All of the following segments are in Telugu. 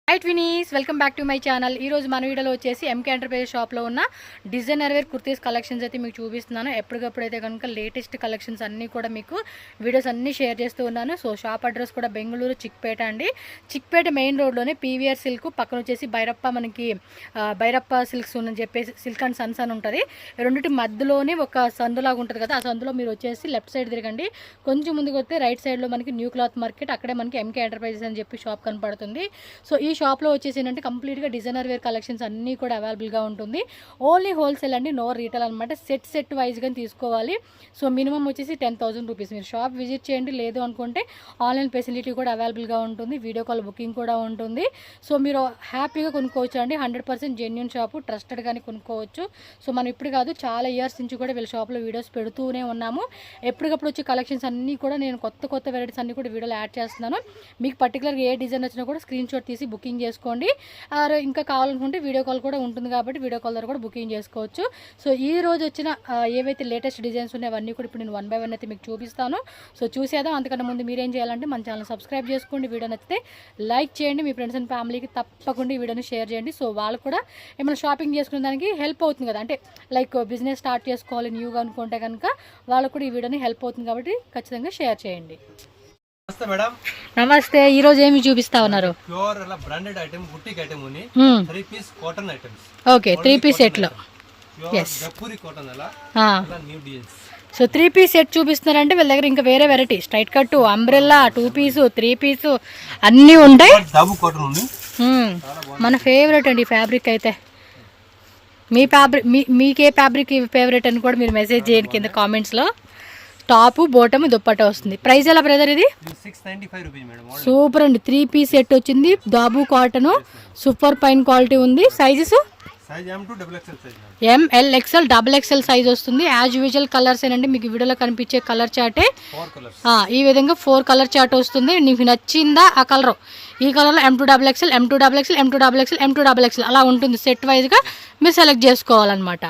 Hi twinnies, welcome back to my channel. ఈరోజు మన వీడియోలో వచ్చేసి ఎంకే ఎంటర్ప్రైజ్ షాప్లో ఉన్న డిజైనర్ వేర్ కుర్తీస్ కలెక్షన్స్ అయితే మీకు చూపిస్తున్నాను. ఎప్పటికప్పుడు అయితే కనుక లేటెస్ట్ కలెక్షన్స్ అన్నీ కూడా మీకు వీడియోస్ అన్నీ షేర్ చేస్తూ ఉన్నాను. సో షాప్ అడ్రస్ కూడా బెంగళూరు చిక్పేట అండి. చిక్పేట మెయిన్ రోడ్లోనే పీవీఆర్ సిల్క్ పక్కన వచ్చేసి భైరప్ప సిల్క్స్ అని చెప్పేసి సిల్క్ అండ్ సన్స్ అని ఉంటుంది. రెండింటి మధ్యలోనే ఒక సందులాగా ఉంటుంది కదా, ఆ సందులో మీరు వచ్చేసి లెఫ్ట్ సైడ్ తిరగండి. కొంచెం ముందుకు వస్తే రైట్ సైడ్లో మనకి న్యూ క్లాత్ మార్కెట్, అక్కడే మనకి ఎంకే ఎంటర్ప్రైజెస్ అని చెప్పి షాప్ కనపడుతుంది. సో ఈ షాప్లో వచ్చేసి ఏంటంటే కంప్లీట్గా డిజైనర్ వేర్ కలెక్షన్స్ అన్నీ కూడా అవైలబుల్గా ఉంటుంది. ఓన్లీ హోల్సేల్ అండి, నో రీటైల్ అనమాట. సెట్ వైజ్గా తీసుకోవాలి. సో మినిమం వచ్చేసి 10,000 రూపీస్. మీరు షాప్ విజిట్ చేయండి, లేదు అనుకుంటే ఆన్లైన్ ఫెసిలిటీ కూడా అవైలబుల్గా ఉంటుంది, వీడియో కాల్ బుకింగ్ కూడా ఉంటుంది. సో మీరు హ్యాపీగా కొనుక్కోవచ్చు అండి. 100% జెన్యూన్ షాపు, ట్రస్టెడ్గానే కొనుక్కోవచ్చు. సో మనం ఇప్పుడు కాదు, చాలా ఇయర్స్ నుంచి కూడా వీళ్ళ షాప్లో వీడియోస్ పెడుతూనే ఉన్నాము. ఎప్పటికప్పుడు వచ్చే కలెక్షన్స్ అన్నీ కూడా నేను కొత్త వెరైటీస్ అన్నీ కూడా వీడియోలో యాడ్ చేస్తున్నాను. మీకు పర్టికులర్గా ఏ డిజైన్ వచ్చినా కూడా స్క్రీన్ షాట్ తీసి బుకింగ్ చేసుకోండి. ఇంకా కావాలనుకుంటే వీడియో కాల్ కూడా ఉంటుంది కాబట్టి వీడియో కాల్ ద్వారా కూడా బుకింగ్ చేసుకోవచ్చు. సో ఈ రోజు వచ్చిన ఏవైతే లేటెస్ట్ డిజైన్స్ ఉన్నాయో అవన్నీ కూడా ఇప్పుడు నేను 1 by 1 అయితే మీకు చూపిస్తాను. సో చూసేద్దాం. అంతకన్నా ముందు మీరేం చేయాలంటే మన ఛానల్ సబ్స్క్రైబ్ చేసుకోండి, వీడియో నచ్చితే లైక్ చేయండి, మీ ఫ్రెండ్స్ అండ్ ఫ్యామిలీకి తప్పకుండా ఈ వీడియోని షేర్ చేయండి. సో వాళ్ళు కూడా ఏమైనా షాపింగ్ చేసుకునే దానికి హెల్ప్ అవుతుంది కదా, అంటే లైక్ బిజినెస్ స్టార్ట్ చేసుకోవాలి న్యూగా అనుకుంటే కనుక వాళ్ళకు కూడా ఈ వీడియోని హెల్ప్ అవుతుంది కాబట్టి ఖచ్చితంగా షేర్ చేయండి. నమస్తే, ఈ రోజు ఏమి చూపిస్తా ఉన్నారు? ప్యూర్ అలా బ్రాండెడ్ ఐటమ్, బుటిక్ ఐటమ్ ఉంది. 3 piece cotton items. Okay, 3 piece set లో. yes, జపూరి కాటన్ అలా new designs. So 3 piece set చూపిస్తున్నారంటే వీళ్ళ దగ్గర ఇంకా వేరే variety straight cut, umbrella, 2 piece, 3 piece అన్నీ ఉంటాయి. దాబు కాటన్ ఉంది, మన ఫేవరెట్ అండి ఫ్యాబ్రిక్ అయితే. మీ ఫ్యాబ్రిక్ మీకే ఫ్యాబ్రిక్ ఫేవరెట్ అని కూడా మీరు మెసేజ్ చేయండి కింద కామెంట్స్లో. టాపు బాటమ్ దుప్పట్టా వస్తుంది. ప్రైస్ ఎలా బ్రదర్? ఇది 695 రూపీస్ మేడం. సూపర్ అండి. 3 పీస్ సెట్ వచ్చింది. దాబు కాటన్, సూపర్ ఫైన్ క్వాలిటీ ఉంది. Sizes ML XL XXL size వస్తుంది. యాజ్ యూజువల్ కలర్స్ ఏనండి, మీకు వీడియోలో కనిపించే కలర్ చార్టే. ఈ విధంగా 4 కలర్ చార్ట్ వస్తుంది. నీకు నచ్చిందా ఆ కలర్, ఈ కలర్లో M2XXL, M2XXL, M2XXL, M2XXL అలా ఉంటుంది. సెట్ వైజ్గా మీరు సెలెక్ట్ చేసుకోవాలన్నమాట.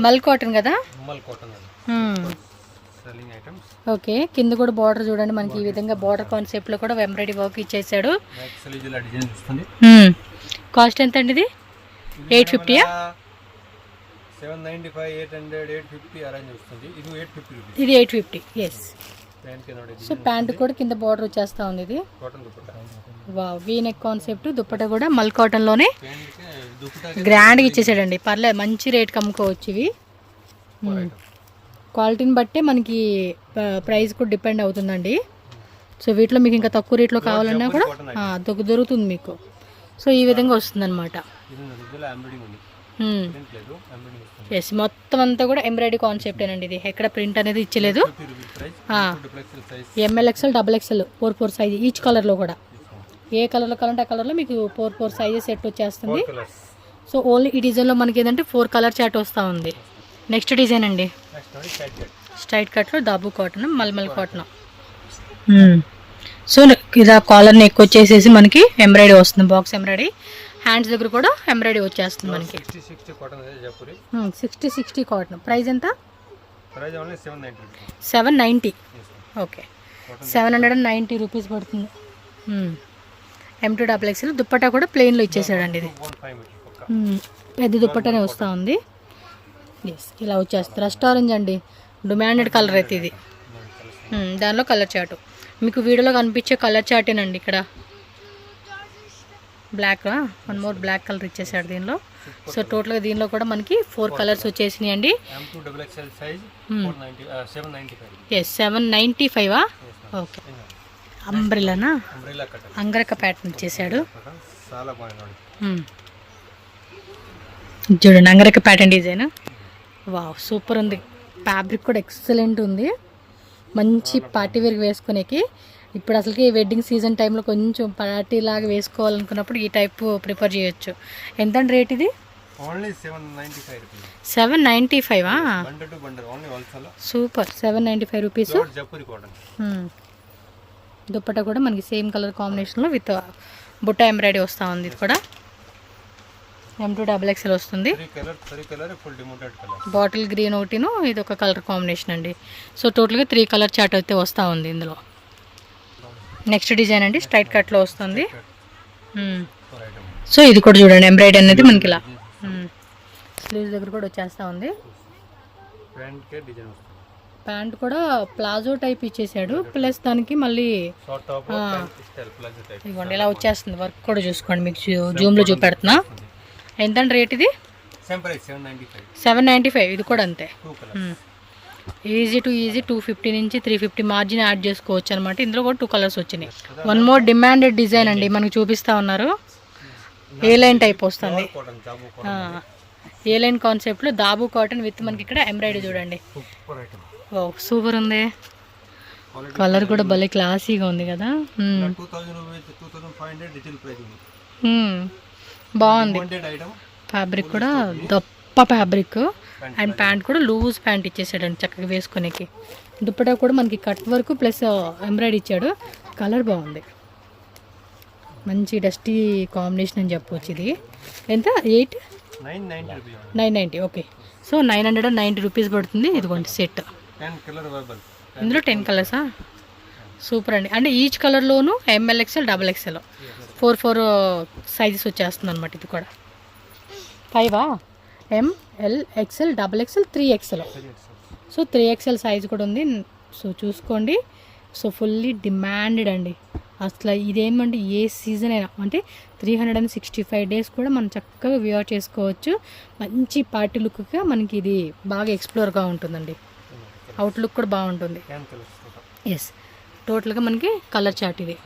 మల్ కాటన్ కదా. ఓకే, కింద కూడా బార్డర్ చూడండి మనకి ఈ విధంగా బార్డర్ కాన్సెప్ట్ లో కూడా ఎంబ్రాయిడరీ వర్క్ ఇచ్చేసాడు. కాస్ట్ ఎంత అండి ఇది? 850. ఇది 850. ఎస్. సో ప్యాంట్ కూడా కింద బార్డర్ వచ్చేస్తా ఉంది. ఇది వీ నెక్ కాన్సెప్ట్. దుప్పట కూడా మల్ కాటన్ లోనే గ్రాండ్గా ఇచ్చేసాడండి. పర్లేదు, మంచి రేట్కి అమ్ముకోవచ్చు ఇవి. క్వాలిటీని బట్టే మనకి ప్రైస్ కూడా డిపెండ్ అవుతుందండి. సో వీటిలో మీకు ఇంకా తక్కువ రేట్లో కావాలన్నా కూడా దొరుకుతుంది మీకు. సో ఈ విధంగా వస్తుంది అనమాట. ఎస్, మొత్తం అంతా కూడా ఎంబ్రాయిడరీ కాన్సెప్టేనండి. ఇది ఎక్కడ ప్రింట్ అనేది ఇచ్చలేదు. ML XL XXL 4 size each కలర్లో కూడా. ఏ కలర్లో కావాలంటే ఆ కలర్లో మీకు 4 సైజెస్ సెట్ వచ్చేస్తుంది. సో ఓన్లీ ఈ డిజైన్లో మనకి ఏంటంటే 4 కలర్ చాట్ వస్తూ ఉంది. నెక్స్ట్ డిజైన్ అండి, స్ట్రైట్ కట్లో dabu cotton, malmal cotton. So ఇలా కాలర్ నెక్ వచ్చేసేసి మనకి ఎంబ్రాయిడరీ వస్తుంది, బాక్స్ ఎంబ్రాయిడరీ. హ్యాండ్స్ దగ్గర కూడా ఎంబ్రాయిడరీ వచ్చేస్తుంది మనకి. 60 కాటన్. ప్రైస్ ఎంత? 790. ఓకే, 790 రూపీస్ పడుతుంది. M2XXL దుప్పట్టా కూడా ప్లెయిన్లో ఇచ్చేసాడండి. ఇది పెద్ద దుప్పట్టానే వస్తూ ఉంది. ఎస్, ఇలా వచ్చేస్తుంది. రస్ట్ ఆరెంజ్ అండి, డిమాండెడ్ కలర్ అయితే ఇది. దానిలో కలర్ చాటు మీకు వీడియోలో కనిపించే కలర్ చాటేనండి. ఇక్కడ బ్లాక్, 1 more బ్లాక్ కలర్ ఇచ్చేసాడు దీనిలో. సో టోటల్గా దీనిలో కూడా మనకి 4 కలర్స్ వచ్చేసినాయి అండి. ఎస్, 795. ఓకే, అంబ్రెల్లానా, అంగరక ప్యాటర్న్ ఇచ్చేసాడు. చూడండి, angrakha pattern design. Wow, super ఉంది. ఫ్యాబ్రిక్ కూడా ఎక్సలెంట్ ఉంది. మంచి పార్టీ వేర్కి వేసుకునేకి. ఇప్పుడు అసలుకి వెడ్డింగ్ సీజన్ టైంలో కొంచెం పార్టీ లాగా వేసుకోవాలనుకున్నప్పుడు ఈ టైప్ ప్రిఫర్ చేయొచ్చు. ఎంత రేట్ ఇది? 795. Super, 795 rupees. దుప్పట్టా కూడా మనకి సేమ్ కలర్ కాంబినేషన్లో విత్ బుట్ట ఎంబ్రాయిడరీ వస్తూ ఉంది. ఇది కూడా M2XXL వస్తుంది. బాటిల్ గ్రీన్ ఒకటిను, ఇది ఒక కలర్ కాంబినేషన్ అండి. సో టోటల్గా 3 కలర్ చార్ట్ అయితే వస్తూ ఉంది ఇందులో. నెక్స్ట్ డిజైన్ అండి స్ట్రైట్ కట్లో వస్తుంది. ఫోర్ ఐటమ్ సో ఇది కూడా చూడండి ఎంబ్రాయిడరీ అనేది మనకి ఇలా స్లీవ్స్ దగ్గర కూడా వచ్చేస్తా ఉంది. ప్యాంట్ కే డిజైన్ వస్తుంది. ప్యాంట్ కూడా ప్లాజో టైప్ ఇచ్చేసాడు, ప్లస్ దానికి మళ్ళీ short top pant style palazzo type. ఇదిగోండి ఇలా వచ్చేస్తుంది. వర్క్ కూడా చూసుకోండి, మీకు జూమ్లో చూపెడుతున్నా. ఎంతండి రేట్ ఇది? Same price 795. 795. ఇది కూడా అంతే. 2 కలర్స్. ఈజీ టు ఈజీ 250 నుంచి 350 మార్జిన్ యాడ్ చేసుకోవచ్చు అనమాట. ఇందులో కూడా 2 కలర్స్ వచ్చినాయి. వన్ మోర్ డిమాండెడ్ డిజైన్ అండి మనకు చూపిస్తా ఉన్నారు. ఏ లైన్ టైప్ వస్తుంది, cotton dabu cotton. A line కాన్సెప్ట్లో దాబు కాటన్ విత్ మనకి ఇక్కడ ఎంబ్రాయిడరీ చూడండి. Super item. ఓ సూపర్ ఉంది. కలర్ కూడా భలే క్లాసీగా ఉంది కదా. 2000 రూపీస్ 2500 రిటైల్ ప్రైస్ ఉంది. బాగుంది. ఐటమ్. ఫ్యాబ్రిక్ కూడా దప్ప ఫ్యాబ్రిక్ అండ్ ప్యాంట్ కూడా లూజ్ ప్యాంట్ ఇచ్చేసాడండి చక్కగా వేసుకునేకి. దుప్పటా కూడా మనకి కట్ వర్క్ ప్లస్ ఎంబ్రాయిడరీ ఇచ్చాడు. కలర్ బాగుంది, మంచి డస్టీ కాంబినేషన్ అని చెప్పవచ్చు. ఇది ఎంత? 990. ఓకే, సో 990 రూపీస్ పడుతుంది. ఇదిగోండి సెట్. 10 colour available. ఇందులో 10 కలర్సా? సూపర్ అండి. అంటే ఈచ్ కలర్లోను ML XL XXL 4 సైజెస్ వచ్చేస్తుంది అనమాట. ఇది కూడా 5 ML XL XXL 3XL. So 3XL size కూడా ఉంది. సో చూసుకోండి. సో ఫుల్లీ డిమాండెడ్ అండి అసలు. ఇదేమంటే ఏ సీజన్ అయినా అంటే 365 డేస్ కూడా మనం చక్కగా వేర్ చేసుకోవచ్చు. మంచి పార్టీ లుక్గా మనకి ఇది బాగా ఎక్స్ప్లోర్గా ఉంటుందండి. అవుట్ లుక్ కూడా బాగుంటుంది. ఎస్, టోటల్గా మనకి కలర్ చార్ట్ ఇది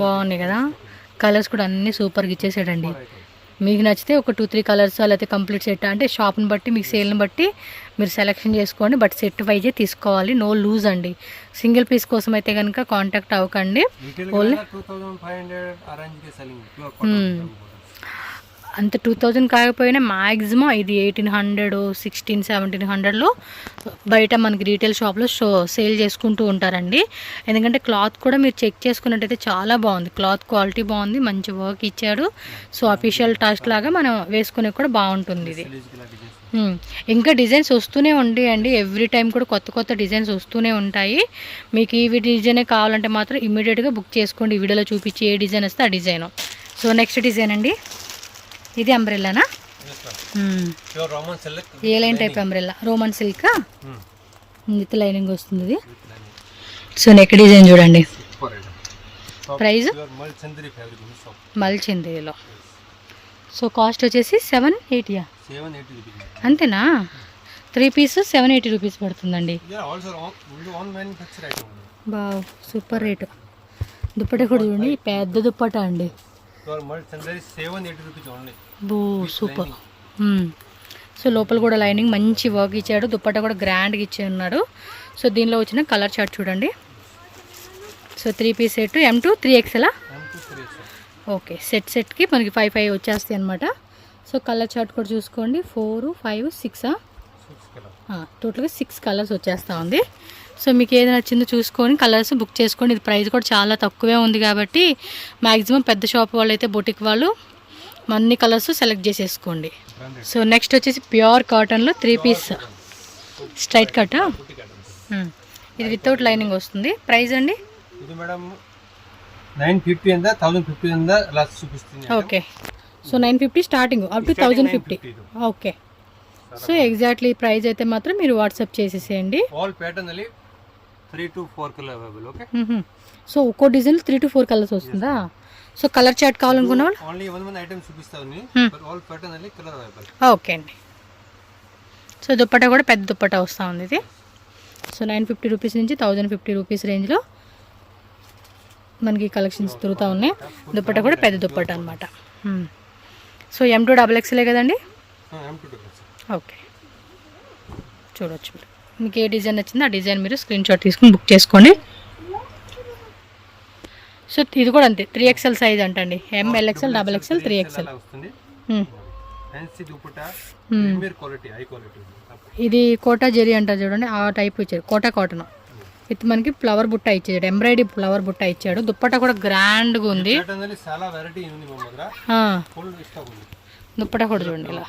బాగున్నాయి కదా. కలర్స్ కూడా అన్నీ సూపర్గా ఇచ్చేసాడండి. మీకు నచ్చితే ఒక 2-3 కలర్స్ లేకపోతే కంప్లీట్ సెట్ అంటే షాప్ని బట్టి మీకు సేల్ని బట్టి మీరు సెలెక్షన్ చేసుకోండి. బట్ సెట్ వైజే తీసుకోవాలి, నో లూజ్ అండి. సింగిల్ పీస్ కోసం అయితే కనుక కాంటాక్ట్ అవ్వకండి. ఓన్లీ అంత 2000 కాకపోయినా మ్యాక్సిమం ఇది 1800, 1600, 1700లో బయట మనకి రీటైల్ షాప్లో సేల్ చేసుకుంటూ ఉంటారండి. ఎందుకంటే క్లాత్ కూడా మీరు చెక్ చేసుకున్నట్టయితే చాలా బాగుంది. క్లాత్ క్వాలిటీ బాగుంది, మంచి వర్క్ ఇచ్చాడు. సో అఫీషియల్ టచ్ లాగా మనం వేసుకునే కూడా బాగుంటుంది ఇది. ఇంకా డిజైన్స్ వస్తూనే ఉంటాయండి. ఎవ్రీ టైం కూడా కొత్త కొత్త డిజైన్స్ వస్తూనే ఉంటాయి. మీకు ఈ డిజైనే కావాలంటే మాత్రం ఇమీడియట్గా బుక్ చేసుకోండి. ఈ వీడియోలో చూపించి ఏ డిజైన్ వస్తే ఆ డిజైన్. సో నెక్స్ట్ డిజైన్ అండి, ఇది అంబ్రెల్లానా? A line type umbrella? Roman silk with lining వస్తుంది ఇది. సో నెక్ డిజైన్ చూడండి. ప్రైస్ మల్చిందిలో. సో కాస్ట్ వచ్చేసి 780. అంతేనా? 3 పీస్ 780 రూపీస్ పడుతుందండి. బావ్ సూపర్ రేటు. దుప్పట కూడా చూడండి, పెద్ద దుప్పట అండి. బో సూపర్. సో లోపల కూడా లైనింగ్ మంచి వర్క్ ఇచ్చాడు. దుప్పట కూడా గ్రాండ్గా ఇచ్చి ఉన్నాడు. సో దీనిలో వచ్చిన కలర్ చార్ట్ చూడండి. So 3 piece set M2 3XL. Okay, సెట్కి మనకి 5 వచ్చేస్తాయి అనమాట. సో కలర్ చార్ట్ కూడా చూసుకోండి. 4, 5, 6 టోటల్గా 6 కలర్స్ వచ్చేస్తూ ఉంది. సో మీకు ఏది నచ్చిందో చూసుకొని కలర్స్ బుక్ చేసుకోండి. ఇది ప్రైస్ కూడా చాలా తక్కువే ఉంది కాబట్టి మ్యాక్సిమం పెద్ద షాప్ వాళ్ళు అయితే బొటిక్ వాళ్ళు అన్ని కలర్స్ సెలెక్ట్ చేసేసుకోండి. సో నెక్స్ట్ వచ్చేసి ప్యూర్ కాటన్లో 3 పీస్ స్ట్రైట్ కట్. ఇది వితౌట్ లైనింగ్ వస్తుంది. ప్రైస్ అండి? ఇది మేడం 950 అందా 1050 అందా అలా చూపిస్తుంది. Okay, so 950 starting up to 1050. Okay, so exactly price అయితే మాత్రం మీరు వాట్సాప్ చేసేసేయండి. ఆల్ ప్యాటర్న్ ಅಲ್ಲಿ 3 to 4 colour available. Okay, so ఒక్కో డిజైన్ 3 to 4 కలర్స్ వస్తుందా? సో కలర్ చార్ట్ కావాలనుకున్న వాళ్ళు ఓన్లీ 1 ఐటమ్స్ చూపిస్తాను. బట్ ఆల్ ప్యాటర్న్ ಅಲ್ಲಿ కలర్ అవైలబుల్. ఓకే అండి. సో దుప్పటా కూడా పెద్ద దుప్పటా వస్తూ ఉంది ఇది. సో 950 రూపీస్ నుంచి 1050 రూపీస్ రేంజ్లో మనకి కలెక్షన్స్ దొరుకుతూ ఉన్నాయి. దుప్పటా కూడా పెద్ద దుప్పటా అనమాట. సో M2 XXL కదండి? ఓకే, చూడవచ్చు మీరు. మీకు ఏ డిజైన్ నచ్చిందో ఆ డిజైన్ మీరు స్క్రీన్ షాట్ తీసుకుని బుక్ చేసుకోండి. సో ఇది కూడా అంతే 3XL సైజ్ అంటండి. ML XL XXL 3XL. ఇది కోటా జెరీ అంటారు చూడండి, ఆ టైప్ ఇచ్చాడు. కోటా కాటన్ విత్ మనకి ఫ్లవర్ బుట్ట ఇచ్చాడు, ఎంబ్రాయిడరీ ఫ్లవర్ బుట్ట ఇచ్చాడు. దుప్పట్టా కూడా గ్రాండ్గా ఉంది. దుప్పట్టా కూడా చూడండి ఇలా.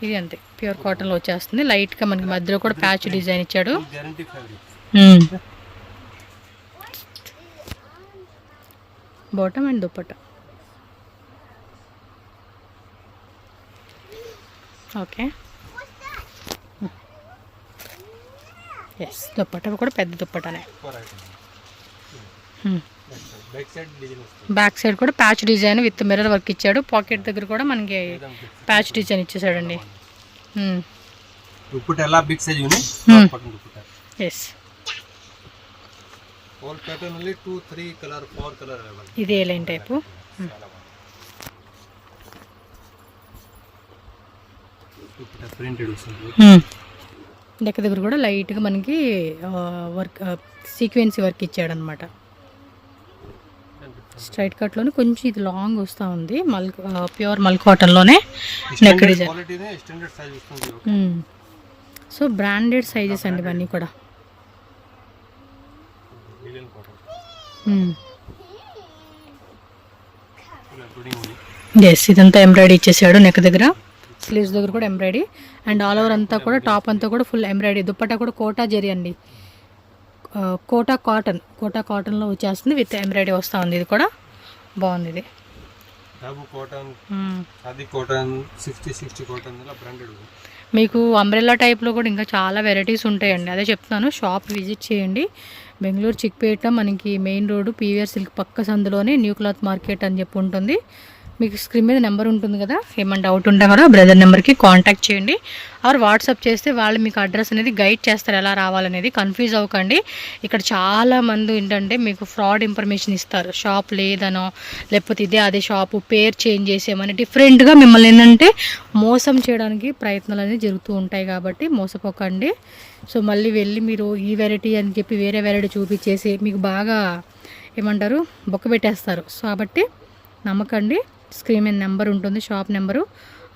ఇది అంతే ప్యూర్ కాటన్లో వచ్చేస్తుంది. లైట్గా మనకి మధ్యలో కూడా ప్యాచ్ డిజైన్ ఇచ్చాడు. Bottom and dupatta. Okay, yes, dupatta కూడా పెద్ద దుప్పటనే. బ్యాక్ సైడ్ కూడా patch design with mirror work ఇచ్చాడు. పాకెట్ దగ్గర కూడా మనకి ప్యాచ్ డిజైన్ ఇచ్చేసాడండి. दुपट्टा ಎಲ್ಲ ಬಿಗ್ ಸೈಜ್ ಯೂನಿ cotton dupatta. Yes, all pattern ಅಲ್ಲಿ 2 3 ಕಲರ್ 4 ಕಲರ್ ಅವೈಲಬಲ್. ఇది A line type. Dupatta printed వస్తుంది. నెక్ దగ్గర కూడా లైట్గా మనకి వర్క్ సీక్వెన్సీ వర్క్ ఇచ్చాడనమాట. స్ట్రైట్ కట్లోనే కొంచెం ఇది లాంగ్ వస్తూ ఉంది. ప్యూర్ మల్ కాటన్లోనే neck design. So branded sizes అండి ఇవన్నీ కూడా. ఎస్, ఇదంతా ఎంబ్రాయిడరీ ఇచ్చేసాడు. నెక్ దగ్గర స్లీవ్స్ దగ్గర కూడా ఎంబ్రాయిడరీ అండ్ ఆల్ ఓవర్ అంతా కూడా టాప్ అంతా కూడా ఫుల్ ఎంబ్రాయిడరీ. దుప్పట్టా కూడా కోటా జరీ అండి, కోటా కాటన్లో వచ్చేస్తుంది విత్ ఎంబ్రాయిడరీ వస్తూ ఉంది. ఇది కూడా బాగుంది. ఇది మీకు అంబ్రెల్లా టైప్లో కూడా ఇంకా చాలా వెరైటీస్ ఉంటాయండి. అదే చెప్తున్నాను, షాప్ విజిట్ చేయండి. బెంగళూరు చిక్పేట మనకి మెయిన్ రోడ్డు పీవీఆర్ సిల్క్ పక్క సందులోనే న్యూ క్లాత్ మార్కెట్ అని చెప్పి ఉంటుంది. మీకు స్క్రీన్ మీద నెంబర్ ఉంటుంది కదా, ఏమైనా డౌట్ ఉంటే కూడా బ్రదర్ నెంబర్కి కాంటాక్ట్ చేయండి ఆర్ వాట్సాప్ చేస్తే వాళ్ళు మీకు అడ్రస్ అనేది గైడ్ చేస్తారు ఎలా రావాలనేది. కన్ఫ్యూజ్ అవ్వకండి. ఇక్కడ చాలా మంది ఏంటంటే మీకు ఫ్రాడ్ ఇన్ఫర్మేషన్ ఇస్తారు. షాప్ లేదనో లేకపోతే ఇదే అదే షాపు పేరు చేంజ్ చేసేమని డిఫరెంట్గా మిమ్మల్ని ఏంటంటే మోసం చేయడానికి ప్రయత్నాలు అనేది జరుగుతూ ఉంటాయి. కాబట్టి మోసపోకండి. సో మళ్ళీ వెళ్ళి మీరు ఈ వెరైటీ అని చెప్పి వేరే వెరైటీ చూపించేసి మీకు బాగా ఏమంటారు బొక్క పెట్టేస్తారు. సో కాబట్టి నమ్మకండి. స్క్రీన్ మీద నెంబర్ ఉంటుంది, షాప్ నెంబరు.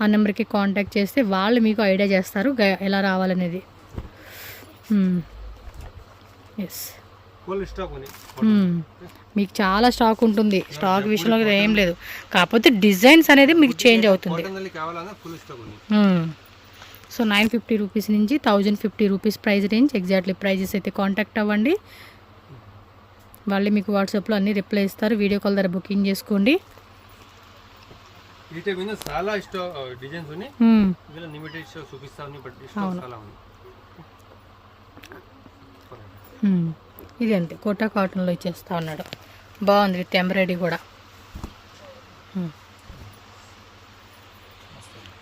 ఆ నెంబర్కి కాంటాక్ట్ చేస్తే వాళ్ళు మీకు ఐడియా చేస్తారు ఎలా రావాలనేది. ఎస్, మీకు చాలా స్టాక్ ఉంటుంది. స్టాక్ విషయంలో ఏం లేదు, కాకపోతే డిజైన్స్ అనేది మీకు చేంజ్ అవుతుంది. సో 950 రూపీస్ నుంచి 1050 rupees price range. Exactly prices అయితే కాంటాక్ట్ అవ్వండి. వాళ్ళు మీకు వాట్సాప్లో అన్ని రిప్లై ఇస్తారు. వీడియో కాల్ ద్వారా బుకింగ్ చేసుకోండి. చాలా డిజైన్స్ ఉన్నాయి, లిమిటెడ్ స్టాక్ చూపిస్తాను, బట్ స్టాక్ చాలా ఉంది. ఇది అంతే కోటా కాటన్లో ఇచ్చేస్తా ఉన్నాడు. బాగుంది విత్ ఎంబ్రాయిడరీ కూడా.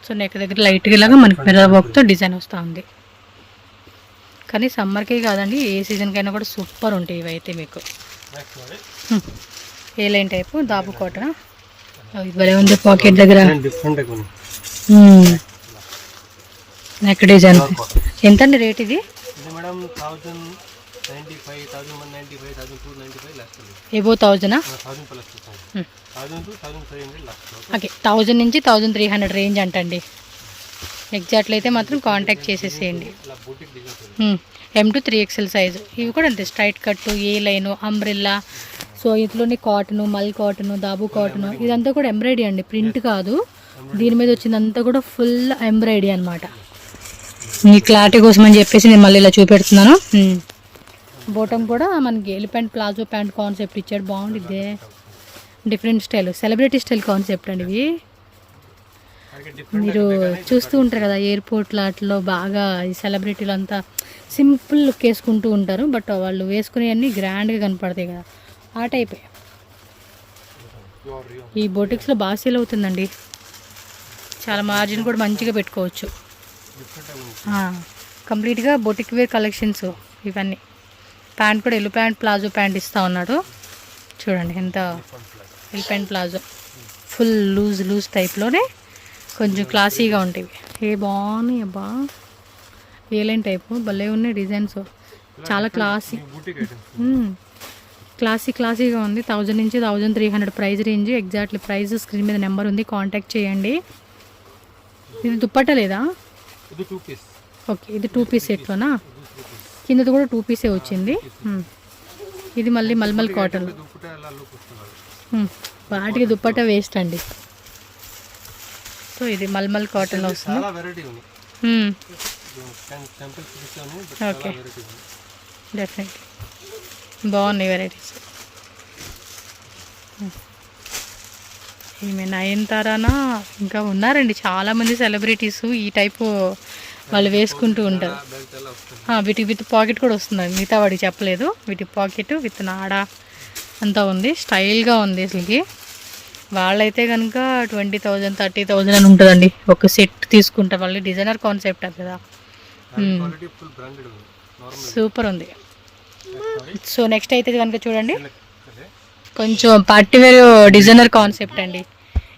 సో నెక్ దగ్గర లైట్గా ఇలాగా మనకి మిర్రర్ వర్క్తో డిజైన్ వస్తూ ఉంది. కానీ సమ్మర్కే కాదండి, ఏ సీజన్కైనా కూడా సూపర్ ఉంటాయి ఇవైతే మీకు. ఏ లైన్ టైపు దాబు కాటన్ భలే ఉంది. పాకెట్ దగ్గర నెక్ డిజైన్ ఎంతండి రేట్ ఇది? ఎబో 1000. ఓకే, 1000 నుంచి 1300 రేంజ్ అంటండి. ఎగ్జాక్ట్లీ అయితే మాత్రం కాంటాక్ట్ చేసేసేయండి. M to 3XL size. ఇవి కూడా అంతే, స్ట్రైట్ కట్టు, ఏ లైను, అంబ్రిల్లా. సో ఇంట్లోనే కాటను, మల్ కాటను, దాబు కాటను, ఇదంతా కూడా ఎంబ్రాయిడరీ అండి, ప్రింట్ కాదు. దీని మీద వచ్చిందంతా కూడా ఫుల్ ఎంబ్రాయిడరీ అనమాట. మీ క్లారిటీ కోసం అని చెప్పేసి నేను మళ్ళీ ఇలా చూపెడుతున్నాను. బోటం కూడా మనకి ఎలిఫెంట్ ప్లాజో ప్యాంట్ కాన్సెప్ట్ ఇచ్చాడు. బాగుండిద్ది, different style, celebrity style concept అండి ఇవి. మీరు చూస్తూ ఉంటారు కదా ఎయిర్పోర్ట్లో అట్లా బాగా ఈ సెలబ్రిటీలు అంతా సింపుల్ లుక్ వేసుకుంటూ ఉంటారు, బట్ వాళ్ళు వేసుకునేవన్నీ గ్రాండ్గా కనపడతాయి కదా, ఆ టైపే. ఈ బొటిక్స్లో బాగా సేల్ అవుతుందండి, చాలా మార్జిన్ కూడా మంచిగా పెట్టుకోవచ్చు. కంప్లీట్గా బొటిక్ వేర్ కలెక్షన్స్ ఇవన్నీ. ప్యాంట్ కూడా ఎల్లు ప్యాంట్ ప్లాజో ప్యాంట్ ఇస్తూ ఉన్నాడు చూడండి, ఎంత ఎలిఫెంట్ ప్లాజో, ఫుల్ లూజ్ టైప్లోనే కొంచెం క్లాసీగా ఉంటాయి. ఏ బాగున్నాయి అబ్బా, ఏలైన్ టైపు భలే ఉన్నాయి డిజైన్స్, చాలా క్లాసీగా ఉంది. 1000 నుంచి 1300 price range. Exactly price screen మీద నెంబర్ ఉంది, కాంటాక్ట్ చేయండి. ఇది దుప్పట్టా లేదా? ఓకే, ఇది 2 పీస్ సెట్లోనా? కిందది కూడా 2 పీసే వచ్చింది. ఇది మళ్ళీ మల్మల్ కాటన్. వాటికి దుప్పట్టా వేస్ట్ అండి. సో ఇది మల్మల్ కాటన్లో వస్తుంది. ఓకే, డెఫినెట్లీ బాగున్నాయి వెరైటీస్. ఈమె నయనతారానా ఇంకా ఉన్నారండి చాలామంది సెలబ్రిటీస్ ఈ టైపు వాళ్ళు వేసుకుంటూ ఉంటారు. బెల్ట్ ఎలా వస్తుంది. వీటికి విత్ పాకెట్ కూడా వస్తుందండి, మిగతా వాడికి చెప్పలేదు. వీటికి పాకెట్ విత్ నాడ అంతా ఉంది, స్టైల్గా ఉంది అసలుకి. వాళ్ళైతే కనుక 20,000 30,000 అని ఉంటుందండి ఒక సెట్ తీసుకుంటే. వాళ్ళు డిజైనర్ కాన్సెప్ట్ అది కదా, క్వాలిటీ ఫుల్ బ్రాండెడ్ ఉంది. నార్మల్ సూపర్ ఉంది. సో నెక్స్ట్ అయితే కనుక చూడండి, అదే కొంచెం పార్టీ వేర్ డిజైనర్ కాన్సెప్ట్ అండి.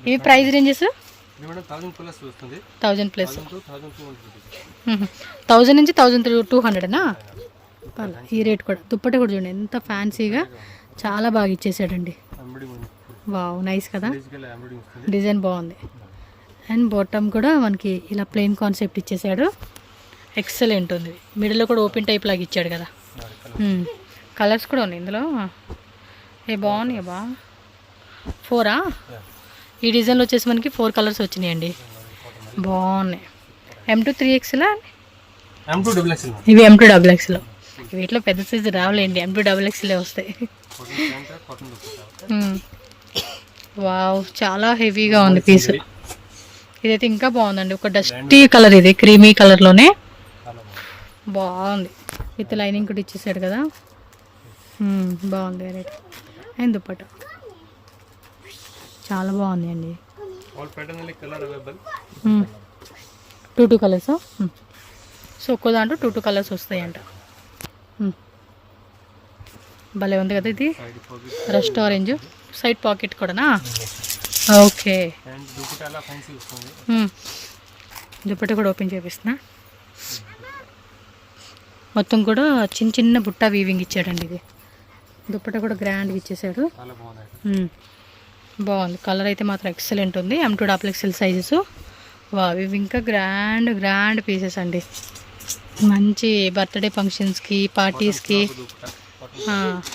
ఇవి ప్రైస్ రేంజెస్ ఇది మేడం 1000 ప్లస్ వస్తుంది. 1000 ప్లస్, 1000 to 1200. 1000 నుంచి 1200నా. ఈ రేట్ కూడా. దుప్పటి కూడా చూడండి ఎంత ఫ్యాన్సీగా, చాలా బాగా ఇచ్చేసాడండి. ఎంబ్రాయిడింగ్ ఉంది. వావ్, నైస్ కదా, బేసికల్ ఎంబ్రాయిడింగ్ వస్తుంది. డిజైన్ బాగుంది. అండ్ బాటమ్ కూడా మనకి ఇలా ప్లెయిన్ కాన్సెప్ట్ ఇచ్చేసాడు, ఎక్సలెంట్ ఉంది. మిడిల్లో కూడా ఓపెన్ టైప్ లాగా ఇచ్చాడు కదా. కలర్స్ కూడా ఉన్నాయి ఇందులో. బాగున్నాయి బా. 4ఆ? ఈ డిజైన్లో వచ్చేసి మనకి 4 కలర్స్ వచ్చినాయండి, బాగున్నాయి. M2 3Xలా, M2 double XL. ఇవి M2 XXL. వీటిలో పెద్ద సైజు రావులేండి, M2 XXL వస్తాయి. వావ్, చాలా హెవీగా ఉంది పీస్. ఇదైతే ఇంకా బాగుందండి, ఒక డస్టీ కలర్, ఇది క్రీమీ కలర్లోనే బాగుంది. విత్ లైనింగ్ కూడా ఇచ్చేసాడు కదా, బాగుంది. రేట్ అండ్ దుప్పట చాలా బాగుంది అండి. All pattern colour available. 2 colours. So ఒక్కో దాంట్లో 2 కలర్స్ వస్తాయంట. భలే ఉంది కదా ఇది. రస్ట్ ఆరెంజ్, సైడ్ పాకెట్ కూడానా? ఓకే. అండ్ దుపట్టా అలా ఫ్యాన్సీ వస్తుంది. దుప్పటి కూడా ఓపెన్ చేపిస్తున్నా. మొత్తం కూడా చిన్న చిన్న బుట్ట వీవింగ్ ఇచ్చాడండి. ఇది దుప్పట కూడా గ్రాండ్గా ఇచ్చేసాడు, చాలా బాగుంది. బాగుంది. కలర్ అయితే మాత్రం ఎక్సలెంట్ ఉంది. M2 XXL sizes. ఇవి ఇంకా గ్రాండ్ పీసెస్ అండి. మంచి బర్త్డే ఫంక్షన్స్కి, పార్టీస్కి.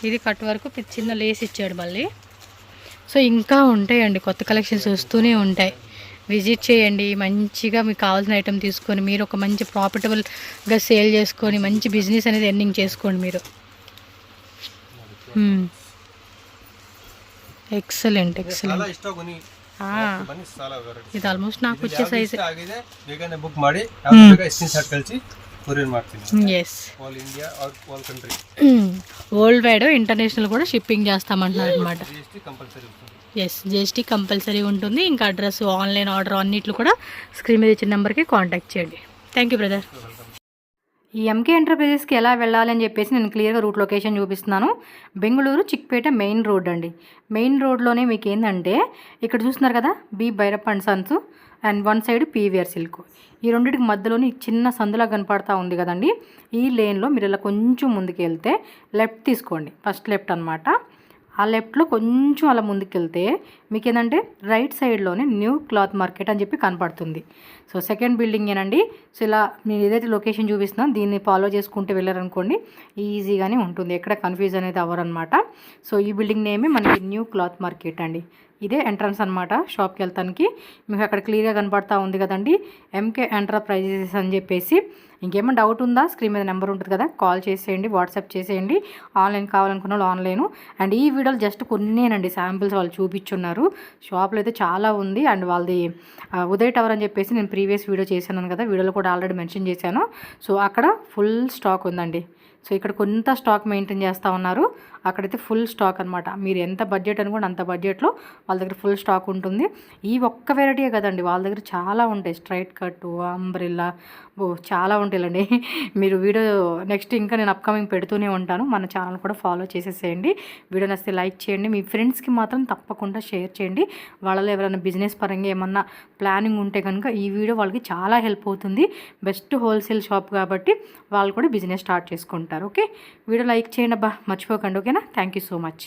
ఇది కట్ వరకు చిన్న లేస్ ఇచ్చాడు మళ్ళీ. సో ఇంకా ఉంటాయండి, కొత్త కలెక్షన్స్ వస్తూనే ఉంటాయి. విజిట్ చేయండి, మంచిగా మీకు కావాల్సిన ఐటెం తీసుకొని మీరు ఒక మంచి ప్రాఫిటబుల్గా సేల్ చేసుకొని మంచి బిజినెస్ అనేది ఎర్నింగ్ చేసుకోండి మీరు. ఎక్సలెంట్. ಇದು ಆಲ್ಮೋಸ್ಟ್ ನಾಲ್ಕು వచ్చే ಸೈಜ್ ಆಗಿದೆ. ಬೇಗನೆ ಬುಕ್ ಮಾಡಿ ಬೇಗ ಸ್ಕ್ರೀನ್ ಶಾಟ್ ಕಳಿಸಿ ಕೊರಿಯರ್ ಮಾಡ್ತೀನಿ. Yes, all India or all country, worldwide international కూడా షిప్పింగ్ చేస్తామంటున్నారు అనమాట. జిఎస్టీ కంపల్సరీ ఉంటుంది. ఎస్, జిఎస్టీ కంపల్సరీ ఉంటుంది. ఇంకా అడ్రస్, ఆన్లైన్ ఆర్డర్ అన్నిట్లు కూడా స్క్రీన్ మీద ఇచ్చిన నెంబర్కి కాంటాక్ట్ చేయండి. Thank you brother. ఈ ఎంకే ఎంటర్ప్రైజెస్కి ఎలా వెళ్ళాలని చెప్పేసి నేను క్లియర్గా రూట్ లొకేషన్ చూపిస్తున్నాను. బెంగళూరు చిక్పేట మెయిన్ రోడ్ అండి. మెయిన్ రోడ్లోనే మీకు ఏంటంటే ఇక్కడ చూస్తున్నారు కదా, B Bhairappa and sons, and one side PVR silk. ఈ రెండింటికి మధ్యలోని చిన్న సందులా కనపడతా ఉంది కదండి. ఈ లేన్లో మీరు ఇలా కొంచెం ముందుకు వెళ్తే లెఫ్ట్ తీసుకోండి, ఫస్ట్ లెఫ్ట్ అనమాట. ఆ లెఫ్ట్లో కొంచెం అలా ముందుకెళ్తే మీకు ఏంటంటే రైట్ సైడ్లోనే న్యూ క్లాత్ మార్కెట్ అని చెప్పి కనపడుతుంది. సో సెకండ్ బిల్డింగ్ ఏనండి. సో ఇలా నేను ఏదైతే లొకేషన్ చూపిస్తున్నా దీన్ని ఫాలో చేసుకుంటూ వెళ్ళారనుకోండి, ఈజీగానే ఉంటుంది, ఎక్కడ కన్ఫ్యూజ్ అనేది అవ్వరనమాట. సో ఈ బిల్డింగ్ నేమే మనకి న్యూ క్లాత్ మార్కెట్ అండి. ఇదే ఎంట్రన్స్ అనమాట షాప్కి వెళ్తానికి. మీకు అక్కడ క్లియర్గా కనపడతా ఉంది కదండి, ఎంకే ఎంటర్ప్రైజెస్ అని చెప్పేసి. ఇంకేమైనా డౌట్ ఉందా, స్క్రీన్ మీద నెంబర్ ఉంటుంది కదా, కాల్ చేసేయండి, వాట్సాప్ చేసేయండి. ఆన్లైన్ కావాలనుకున్న వాళ్ళు ఆన్లైను. అండ్ ఈ వీడియోలు జస్ట్ కొన్నేనండి, శాంపిల్స్ వాళ్ళు చూపించున్నారు. షాప్లో అయితే చాలా ఉంది. అండ్ వాళ్ళది ఉదయ్ టవర్ అని చెప్పేసి నేను ప్రీవియస్ వీడియో చేశాను కదా, వీడియోలో కూడా ఆల్రెడీ మెన్షన్ చేశాను. సో అక్కడ ఫుల్ స్టాక్ ఉందండి. సో ఇక్కడ కొంత స్టాక్ మెయింటైన్ చేస్తూ ఉన్నారు, అక్కడైతే ఫుల్ స్టాక్ అనమాట. మీరు ఎంత బడ్జెట్ అనుకోండి అంత బడ్జెట్లో వాళ్ళ దగ్గర ఫుల్ స్టాక్ ఉంటుంది. ఈ ఒక్క వెరైటీయే కదండి, వాళ్ళ దగ్గర చాలా ఉంటాయి. స్ట్రైట్ కట్టు, అంబ్రెల్లా, చాలా ఉంటాయండి. మీరు వీడియో నెక్స్ట్ ఇంకా నేను అప్కమింగ్ పెడుతూనే ఉంటాను. మన ఛానల్ కూడా ఫాలో చేసేసేయండి. వీడియో నచ్చితే లైక్ చేయండి, మీ ఫ్రెండ్స్కి మాత్రం తప్పకుండా షేర్ చేయండి. వాళ్ళలో ఎవరైనా బిజినెస్ పరంగా ఏమన్నా ప్లానింగ్ ఉంటే కనుక ఈ వీడియో వాళ్ళకి చాలా హెల్ప్ అవుతుంది. బెస్ట్ హోల్సేల్ షాప్ కాబట్టి వాళ్ళు కూడా బిజినెస్ స్టార్ట్ చేసుకుంటారు. ఓకే, వీడియో లైక్ చేయండి అబ్బా, మర్చిపోకండి. ఓకేనా, థ్యాంక్ యూ సో మచ్.